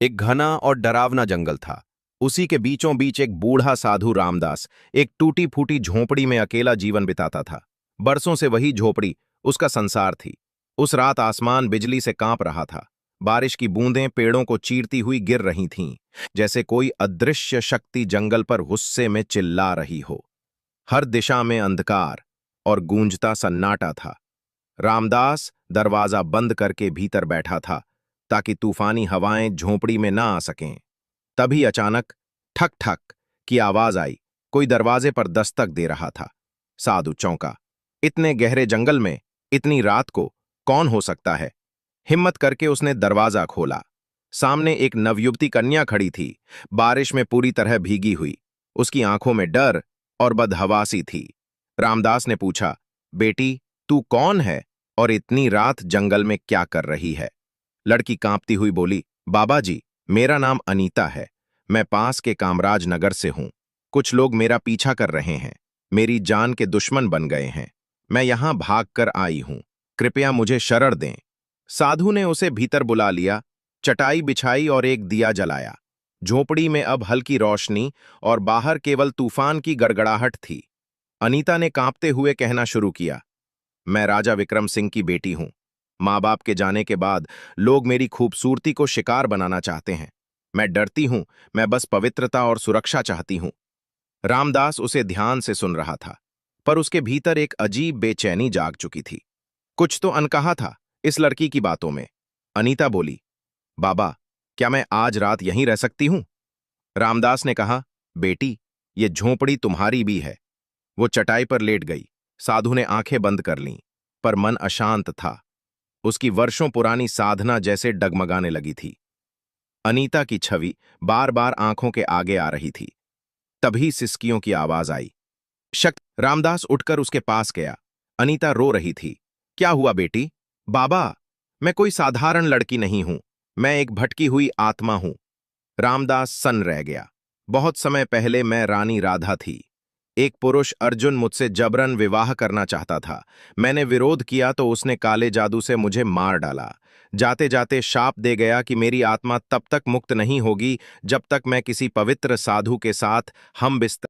एक घना और डरावना जंगल था। उसी के बीचों बीच एक बूढ़ा साधु रामदास एक टूटी फूटी झोंपड़ी में अकेला जीवन बिताता था। बरसों से वही झोपड़ी उसका संसार थी। उस रात आसमान बिजली से कांप रहा था। बारिश की बूंदें पेड़ों को चीरती हुई गिर रही थीं, जैसे कोई अदृश्य शक्ति जंगल पर गुस्से में चिल्ला रही हो। हर दिशा में अंधकार और गूंजता सन्नाटा था। रामदास दरवाजा बंद करके भीतर बैठा था, ताकि तूफानी हवाएं झोंपड़ी में ना आ सकें। तभी अचानक ठक ठक की आवाज आई। कोई दरवाजे पर दस्तक दे रहा था। साधु चौंका। इतने गहरे जंगल में इतनी रात को कौन हो सकता है? हिम्मत करके उसने दरवाजा खोला। सामने एक नवयुवती कन्या खड़ी थी, बारिश में पूरी तरह भीगी हुई। उसकी आंखों में डर और बदहवासी थी। रामदास ने पूछा, बेटी, तू कौन है और इतनी रात जंगल में क्या कर रही है? लड़की कांपती हुई बोली, बाबा जी, मेरा नाम अनीता है। मैं पास के कामराज नगर से हूं। कुछ लोग मेरा पीछा कर रहे हैं। मेरी जान के दुश्मन बन गए हैं। मैं यहां भाग कर आई हूं। कृपया मुझे शरण दें। साधु ने उसे भीतर बुला लिया, चटाई बिछाई और एक दिया जलाया। झोपड़ी में अब हल्की रोशनी और बाहर केवल तूफान की गड़गड़ाहट थी। अनीता ने कांपते हुए कहना शुरू किया, मैं राजा विक्रम सिंह की बेटी हूं। माँ बाप के जाने के बाद लोग मेरी खूबसूरती को शिकार बनाना चाहते हैं। मैं डरती हूं। मैं बस पवित्रता और सुरक्षा चाहती हूं। रामदास उसे ध्यान से सुन रहा था, पर उसके भीतर एक अजीब बेचैनी जाग चुकी थी। कुछ तो अनकहा था इस लड़की की बातों में। अनीता बोली, बाबा, क्या मैं आज रात यहीं रह सकती हूं? रामदास ने कहा, बेटी, ये झोंपड़ी तुम्हारी भी है। वो चटाई पर लेट गई। साधु ने आंखें बंद कर लीं, पर मन अशांत था। उसकी वर्षों पुरानी साधना जैसे डगमगाने लगी थी। अनीता की छवि बार बार आंखों के आगे आ रही थी। तभी सिसकियों की आवाज आई। रामदास उठकर उसके पास गया। अनीता रो रही थी। क्या हुआ बेटी? बाबा, मैं कोई साधारण लड़की नहीं हूं। मैं एक भटकी हुई आत्मा हूं। रामदास सन्न रह गया। बहुत समय पहले मैं रानी राधा थी। एक पुरुष अर्जुन मुझसे जबरन विवाह करना चाहता था। मैंने विरोध किया तो उसने काले जादू से मुझे मार डाला। जाते जाते शाप दे गया कि मेरी आत्मा तब तक मुक्त नहीं होगी जब तक मैं किसी पवित्र साधु के साथ हम बिस्तर